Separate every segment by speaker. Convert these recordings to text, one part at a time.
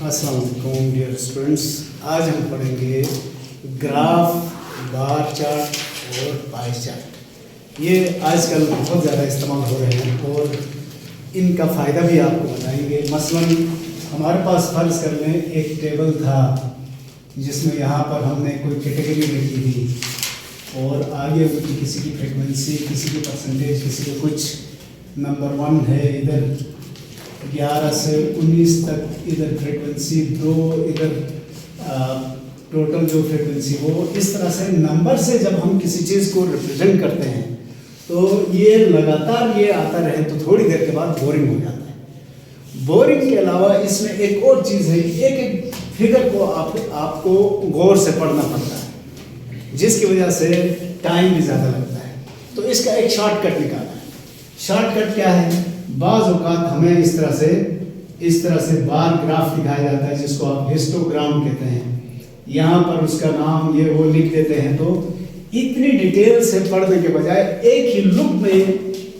Speaker 1: अस्सलाम वालेकुम dear students. आज हम पढ़ेंगे ग्राफ, बार चार्ट और पाई चार्ट। ये आजकल बहुत ज़्यादा इस्तेमाल हो रहे हैं और इनका फ़ायदा भी आपको बताएंगे। मसलन हमारे पास फ़र्ज़ कर लें एक टेबल था जिसमें यहाँ पर हमने कोई कैटेगरी लिखी थी और आगे उनकी किसी की फ्रीक्वेंसी, किसी की परसेंटेज, किसी के कुछ नंबर 1 है, इधर 11 से 19 तक, इधर फ्रीक्वेंसी 2, इधर टोटल जो फ्रीक्वेंसी वो, इस तरह से नंबर से जब हम किसी चीज़ को रिप्रेजेंट करते हैं तो ये लगातार ये आता रहे तो थोड़ी देर के बाद बोरिंग हो जाता है। बोरिंग के अलावा इसमें एक और चीज़ है, एक एक फिगर को आपको गौर से पढ़ना पड़ता है जिसकी वजह से टाइम भी ज़्यादा लगता है। तो इसका एक शॉर्टकट निकालना है। शॉर्टकट क्या है? बाज़ औक़ात हमें इस तरह से बार ग्राफ दिखाया जाता है जिसको आप हिस्टोग्राम कहते हैं। यहाँ पर उसका नाम ये वो लिख देते हैं तो इतनी डिटेल से पढ़ने के बजाय एक ही लुक में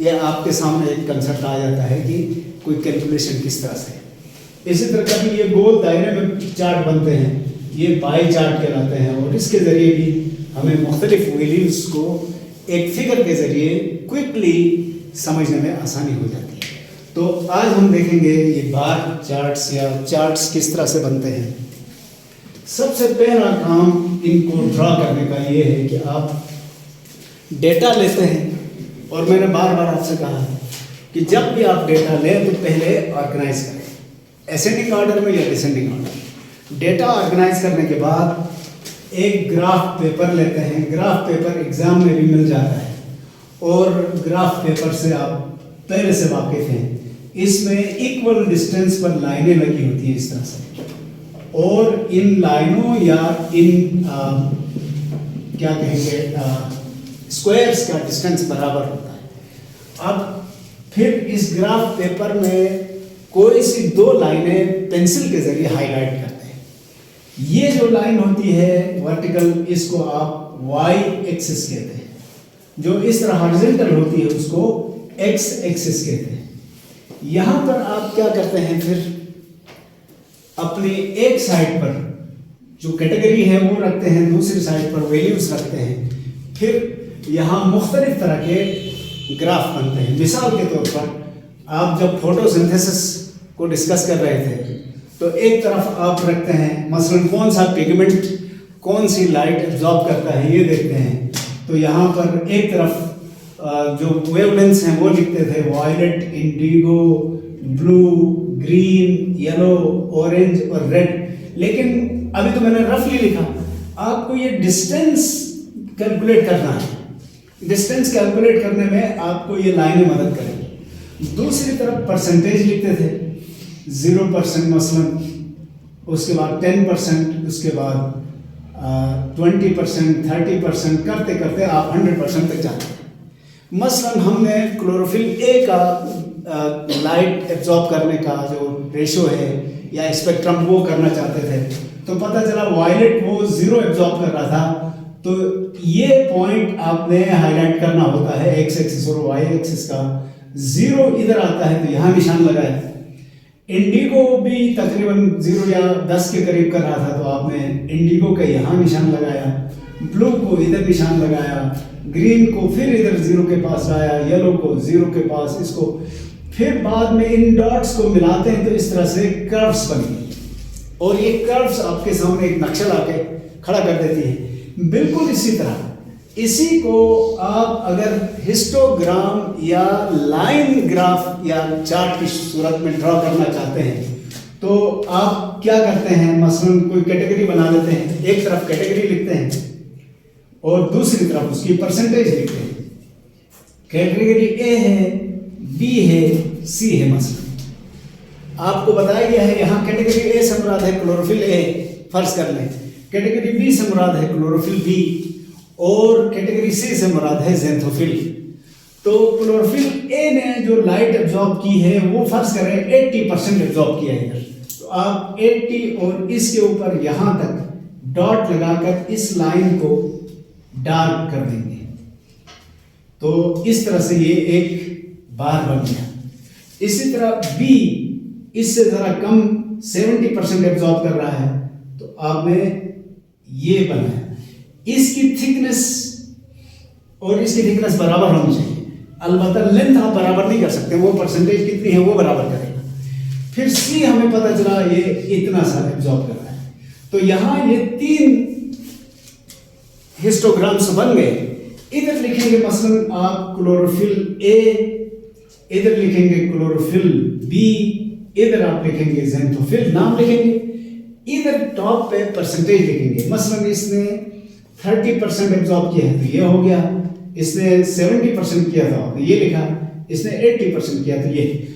Speaker 1: ये आपके सामने एक कंसेप्ट आ जाता है कि कोई कैलकुलेशन किस तरह से। इसी तरह कभी ये गोल दायरे में चार्ट बनते हैं, ये पाई चार्ट कहलाते हैं और इसके ज़रिए भी हमें मुख्तलिफ वैल्यूज़ को एक फिगर के ज़रिए क्विकली समझने में आसानी हो जाती है। तो आज हम देखेंगे ये बार चार्ट्स या चार्ट्स किस तरह से बनते हैं। सबसे पहला काम इनको ड्रा करने का ये है कि आप डेटा लेते हैं और मैंने बार बार आपसे कहा है कि जब भी आप डेटा लें तो पहले ऑर्गेनाइज करें, असेंडिंग ऑर्डर में या डिसेंडिंग ऑर्डर। डेटा ऑर्गेनाइज करने के बाद एक ग्राफ पेपर लेते हैं। ग्राफ पेपर एग्जाम में भी मिल जाता है और ग्राफ पेपर से आप पहले से वाकिफ हैं। इसमें इक्वल डिस्टेंस पर लाइनें लगी होती हैं इस तरह से, और इन लाइनों या इन क्या कहेंगे स्क्वायर्स का डिस्टेंस बराबर होता है। अब फिर इस ग्राफ पेपर में कोई सी 2 लाइनें पेंसिल के जरिए हाईलाइट करते हैं। ये जो लाइन होती है वर्टिकल, इसको आप वाई एक्सिस कहते हैं। जो इस तरह हॉरिजॉन्टल होती है उसको एक्स एक्सिस कहते हैं। यहाँ पर आप क्या करते हैं, फिर अपनी एक साइड पर जो कैटेगरी है वो रखते हैं, दूसरी साइड पर वैल्यूज रखते हैं। फिर यहाँ मुख्तलिफ तरह के ग्राफ बनते हैं। मिसाल के तौर पर आप जब फोटोसिंथेसिस को डिस्कस कर रहे थे तो एक तरफ आप रखते हैं मसलन कौन सा पिगमेंट कौन सी लाइट एब्जॉर्ब करता है ये देखते हैं। तो यहाँ पर एक तरफ जो वेवलेंथ्स हैं वो लिखते थे violet, indigo, blue, green, yellow, orange और रेड। लेकिन अभी तो मैंने रफली लिखा, आपको ये डिस्टेंस कैलकुलेट करना है। डिस्टेंस कैलकुलेट करने में आपको ये लाइनें मदद करेंगी। दूसरी तरफ परसेंटेज लिखते थे, 0% मसलन, उसके बाद 10%, उसके बाद 20%, 30%, करते करते आप 100% तक जाते हैं। मसलन हमने क्लोरोफिल ए का लाइट एब्जॉर्ब करने का जो रेशो है या स्पेक्ट्रम वो करना चाहते थे, तो पता चला वायलेट वो 0 एब्जॉर्ब कर रहा था। तो ये पॉइंट आपने हाईलाइट करना होता है एक्स एक्सिस और वाई एक्सिस का। 0 इधर आता है तो यहाँ निशान लगाया। इंडिगो भी तकरीबन 0 या 10 के करीब कर रहा था तो आपने इंडिगो का यहाँ निशान लगाया, ब्लू को इधर निशान लगाया, ग्रीन को फिर इधर 0 के पास लाया, येलो को 0 के पास, इसको फिर बाद में इन डॉट्स को मिलाते हैं तो इस तरह से कर्व्स बनेंगे और ये कर्व्स आपके सामने एक नक्शा लाके खड़ा कर देती है। बिल्कुल इसी तरह इसी को आप अगर हिस्टोग्राम या लाइन ग्राफ या चार्ट की सूरत में ड्रॉ करना चाहते हैं तो आप क्या करते हैं, मसलन कोई कैटेगरी बना लेते हैं, एक तरफ कैटेगरी लिखते हैं और दूसरी तरफ उसकी परसेंटेज लिखते हैं। कैटेगरी ए है, बी है, सी है। मसलन आपको बताया गया है यहाँ कैटेगरी ए से मुराद है क्लोरोफिल ए, फर्ज कर लें। कैटेगरी बी से मुराद है क्लोरोफिल बी और कैटेगरी सी से मुराद है ज़ैंथोफिल। तो क्लोरोफिल ए ने जो लाइट एब्जॉर्ब की है वो फर्ज करें 80% एब्जॉर्ब किया है इधर, तो आप 80 और इसके ऊपर यहाँ तक डॉट लगाकर इस लाइन को डार्क कर देंगे। तो इस तरह से ये एक बार बन गया। इसी तरह बी इससे ज़रा कम 70% एब्जॉर्ब कर रहा है, तो आप में ये बना है। इसकी थिकनेस और इसकी थिकनेस बराबर होनी चाहिए। अलबत्ता लेंथ आप बराबर नहीं कर सकते, वो परसेंटेज कितनी है वो बराबर करेगा। फिर सी हमें पता चला ये इतना सा एब्जॉर्ब कर रहा है, तो यहां ये 3 हिस्टोग्राम्स बन गए। इधर लिखेंगे मसलन आप क्लोरोफिल ए, इधर लिखेंगे क्लोरोफिल बी, इधर आप लिखेंगे ज़ेंथोफिल नाम लिखेंगे, इधर टॉप पे परसेंटेज लिखेंगे। मसलन इसने 30% एब्जॉर्ब किया है तो ये हो गया, इसने 70% किया था तो ये लिखा, इसने 80% किया तो ये।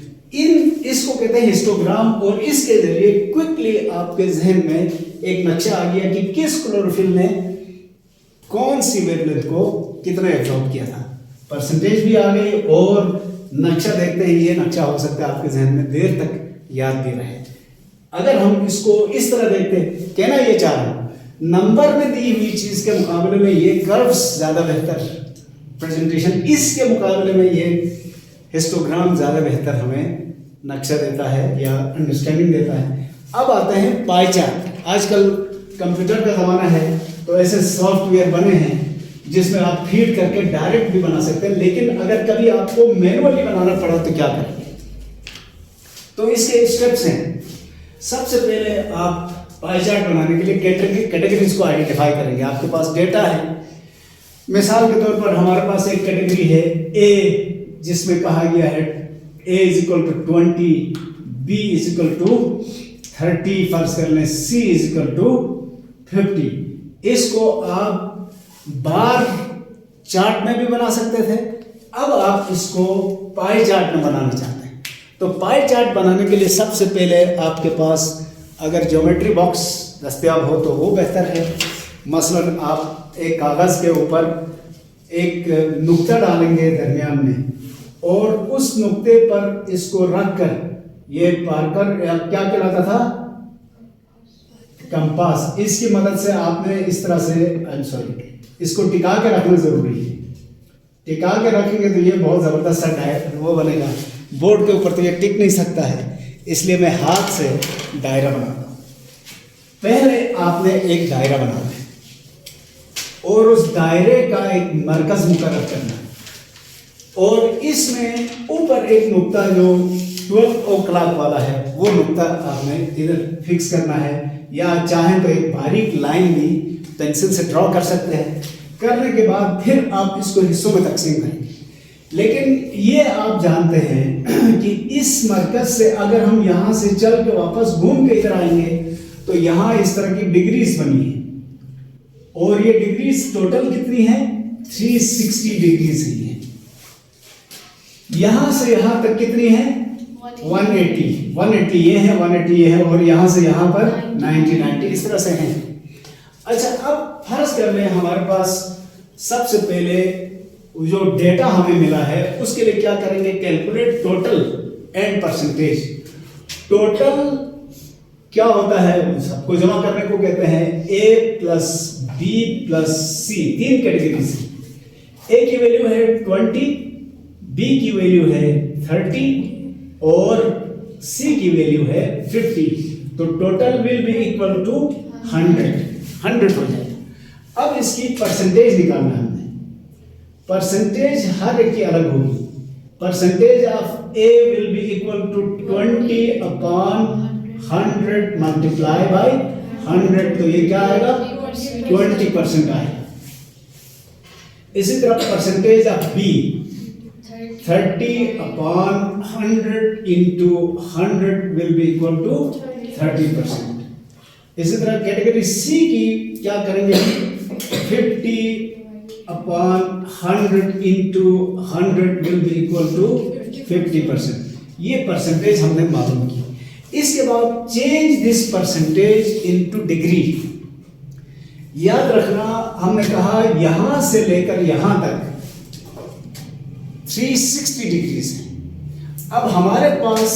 Speaker 1: इसको कहते हैं हिस्टोग्राम, और इसके जरिए क्विकली आपके जहन में एक नक्शा आ गया कि किस क्लोरोफिल ने कौन सी वेवलेंथ को कितना एब्जॉर्ब किया था। परसेंटेज भी आ गई और नक्शा देखते हैं, ये नक्शा हो सकता है आपके जहन में देर तक याद भी रहे। अगर हम इसको इस तरह देखते हैं, कहना ये चाह रहा हूं, नंबर में दी हुई चीज के मुकाबले में ये कर्व्स ज्यादा बेहतर प्रेजेंटेशन, इसके मुकाबले में ये हिस्टोग्राम ज्यादा बेहतर हमें नक्शा देता है या अंडरस्टैंडिंग देता है। अब आते हैं पाई चार्ट। आजकल कंप्यूटर का जमाना है तो ऐसे सॉफ्टवेयर बने हैं जिसमें आप फीड करके डायरेक्ट भी बना सकते हैं, लेकिन अगर कभी आपको मैनुअली बनाना पड़ा तो क्या करेंगे? तो इसके स्टेप्स हैं। सबसे पहले आप पाई चार्ट बनाने के लिए कैटेगरीज को आइडेंटिफाई करेंगे। आपके पास डेटा है, मिसाल के तौर पर हमारे पास एक कैटेगरी है ए, जिसमें कहा गया है a = 20, b = 30, फर्ज कर लें c = 50। इसको आप बार चार्ट में भी बना सकते थे, अब आप इसको पाई चार्ट में बनाना चाहते हैं। तो पाई चार्ट बनाने के लिए सबसे पहले आपके पास अगर ज्योमेट्री बॉक्स दस्तयाब हो तो वो बेहतर है। मसलन आप एक कागज़ के ऊपर एक नुक्ता डालेंगे दरमियान में, और उस नुक्ते पर इसको रख कर, ये पार्कर क्या कहलाता था, कंपास, इसकी मदद से आपने इस तरह से इसको टिका के रखना जरूरी है। टिका के रखेंगे तो ये बहुत जबरदस्त सा वो बनेगा। बोर्ड के ऊपर तो ये टिक नहीं सकता है, इसलिए मैं हाथ से दायरा बनाता हूं। पहले आपने एक दायरा बनाना है और उस दायरे का एक मरकज मुकर्रर करना है, और इसमें ऊपर एक नुक्ता जो 12 o'clock वाला है वो नुक्ता आपने इधर फिक्स करना है, या चाहें तो एक बारीक लाइन भी पेंसिल से ड्रॉ कर सकते हैं। करने के बाद फिर आप इसको हिस्सों में तकसीम करेंगे। लेकिन ये आप जानते हैं कि इस मरकज से अगर हम यहाँ से चल के वापस घूम के इधर आएंगे तो यहाँ इस तरह की डिग्रीज बनी है, और ये डिग्रीज टोटल कितनी है, 360 डिग्रीज ही है। यहां से यहां तक कितनी है, 180 ये है, 180 ये है, और यहां से यहां पर 90 इस तरह से है। अच्छा, अब फर्ज कर लें हमारे पास सबसे पहले जो डेटा हमें मिला है उसके लिए क्या करेंगे, calculate total and percentage. Total क्या होता है, सबको जमा करने को कहते हैं a + b + c, 3 कैटेगरी से। a की वैल्यू है 20, b की वैल्यू है 30 और c की वैल्यू है 50। तो total will be equal to 100 हो जाएगा। अब इसकी परसेंटेज निकालना है हमने। परसेंटेज हर एक की अलग होगी। Percentage of a will be equal to 20/100 multiply by 100, तो ये क्या आएगा, 20% आएगा। इसी तरह percentage of b 30/100 into 100 will be equal to 30%। इसी तरह कैटेगरी सी की क्या करेंगे, 50/100 into 100 will be equal to 50%। ये परसेंटेज हमने मालूम की। इसके बाद change this percentage into degree. याद रखना, हमने कहा यहां से लेकर यहां तक 360 डिग्रीज है। अब हमारे पास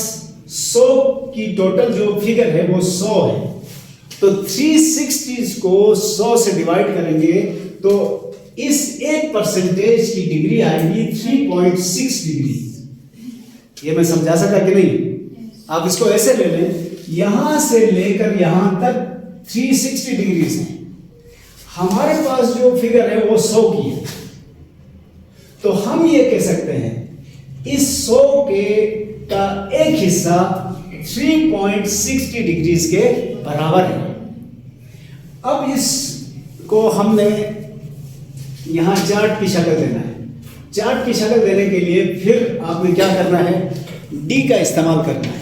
Speaker 1: 100 की टोटल जो फिगर है वो 100 है, तो 360 को 100 से डिवाइड करेंगे तो इस एक परसेंटेज की डिग्री आएगी 3.6 डिग्री। ये मैं समझा सका कि नहीं? आप इसको ऐसे ले लें, यहां से लेकर यहां तक 360 डिग्रीज है। हमारे पास जो फिगर है वो 100 की है, तो हम ये कह सकते हैं इस 100 के का एक हिस्सा 3.60 डिग्रीज के बराबर है। अब इसको हमने यहां चार्ट की शक्ल देना है। चार्ट की शक्ल देने के लिए फिर आपने क्या करना है, डी का इस्तेमाल करना है।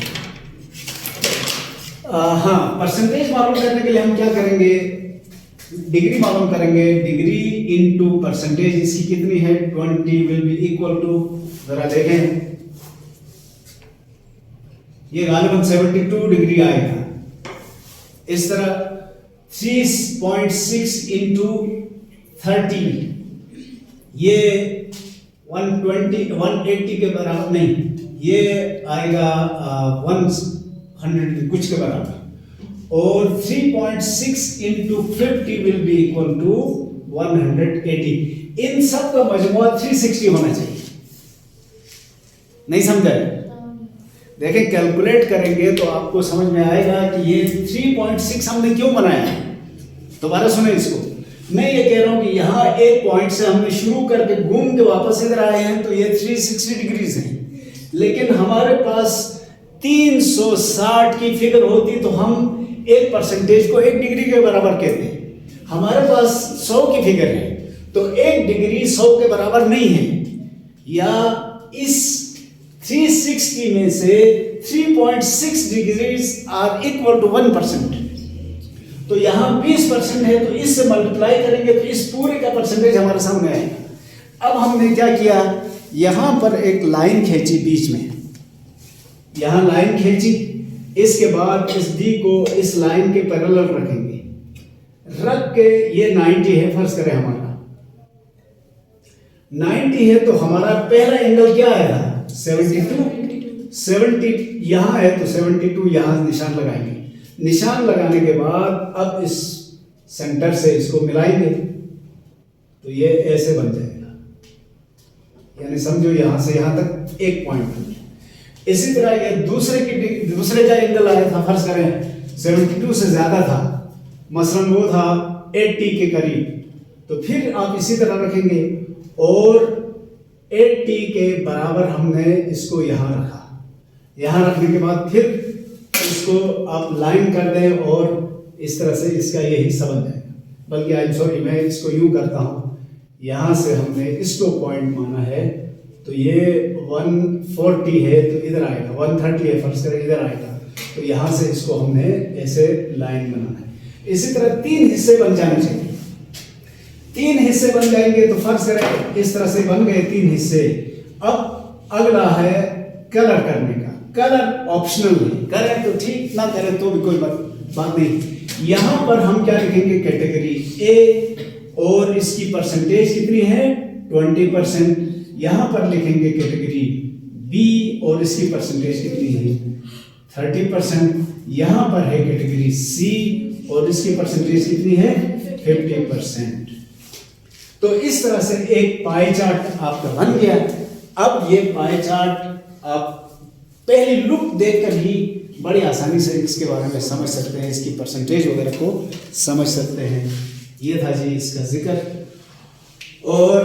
Speaker 1: हाँ, परसेंटेज मालूम करने के लिए हम क्या करेंगे, डिग्री मालूम करेंगे। डिग्री इनटू परसेंटेज इसकी कितनी है, 20 विल बी इक्वल टू, जरा देखें, ये गालिबन 72 डिग्री आएगा। इस तरह 3.6 इंटू 30, ये 180 के बराबर नहीं, ये आएगा 100 कुछ के बराबर। और 3.6 into 50 will be equal to 180। इन सब का मजमुआ 360 होना चाहिए। नहीं समझा? देखें, कैलकुलेट करेंगे तो आपको समझ में आएगा कि ये 3.6 हमने क्यों बनाया है। दोबारा सुने इसको। मैं ये कह रहा हूं कि यहाँ एक पॉइंट से हमने शुरू करके घूम के वापस इधर आए हैं, तो ये 360 डिग्रीज है। लेकिन हमारे पास 360 की फिगर होती तो हम एक परसेंटेज को 1 डिग्री के बराबर कहते हैं। हमारे पास 100 की फिगर है, तो 1 डिग्री 100 के बराबर नहीं है। या इस 360 में से 3.6 डिग्रीज आर इक्वल टू 1%। तो यहां 20% है, तो इससे मल्टीप्लाई करेंगे तो इस पूरे का परसेंटेज हमारे सामने आएगा। अब हमने क्या किया, यहां पर एक लाइन खींची बीच में, यहां लाइन खींची, इसके बाद इस डी को इस लाइन के पैरेलल रखेंगे। रख के ये 90 है, फर्ज करें हमारा 90 है, तो हमारा पहला एंगल क्या आएगा, 72। 70 यहां है तो 72 यहां निशान लगाएंगे। निशान लगाने के बाद अब इस सेंटर से इसको मिलाएंगे तो ये ऐसे बन जाएगा, यानी समझो यहां से यहां तक एक पॉइंट बन गया। इसी तरह ये दूसरे का एंगल आया था, फर्ज करें 72 से ज्यादा था, मसलन वो था 80 के करीब, तो फिर आप इसी तरह रखेंगे और 80 के बराबर हमने इसको यहां रखा। यहां रखने के बाद फिर इसको आप लाइन कर दें और इस तरह से इसका ये हिस्सा बन जाएगा। बल्कि आई एम सॉरी, मैं इसको यूं करता हूं, यहां से हमने इसको पॉइंट माना है, तो ये 140 है तो इधर आएगा, 130 है फर्ज करें इधर आएगा, तो यहां से इसको हमने ऐसे लाइन बनाना है। इसी तरह 3 हिस्से बन जाने चाहिए। 3 हिस्से बन जाएंगे तो फर्ज करें इस तरह से बन गए 3 हिस्से। अब अगला है कलर करने का। कलर ऑप्शनल है, करें तो ठीक, ना करें तो भी कोई बात नहीं। यहां पर हम क्या लिखेंगे, कैटेगरी ए और इसकी परसेंटेज कितनी है 20%। यहां पर लिखेंगे कैटेगरी बी और इसकी परसेंटेज कितनी है 30%। यहां पर है कैटेगरी सी और इसकी परसेंटेज कितनी है 50%। तो इस तरह से एक पाई चार्ट आपका बन गया। अब ये पाई चार्ट आप पहली लुक देखकर ही बड़ी आसानी से इसके बारे में समझ सकते हैं, इसकी परसेंटेज वगैरह को समझ सकते हैं। ये था जी इसका जिक्र, और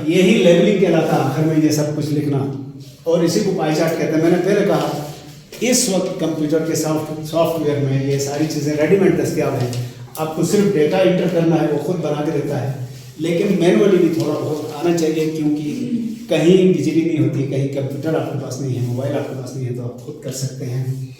Speaker 1: यही लेबलिंग कहलाता है आखिर में ये सब कुछ लिखना, और इसी को पाई चार्ट कहते हैं। मैंने पहले कहा इस वक्त कंप्यूटर के सॉफ्टवेयर में ये सारी चीज़ें रेडीमेड दस्तियाब हैं, आपको सिर्फ डेटा इंटर करना है, वो खुद बना के देता है। लेकिन मैनुअली भी थोड़ा बहुत आना चाहिए, क्योंकि कहीं बिजली नहीं होती, कहीं कंप्यूटर आपके पास नहीं है, मोबाइल आपके पास नहीं है, तो आप खुद कर सकते हैं।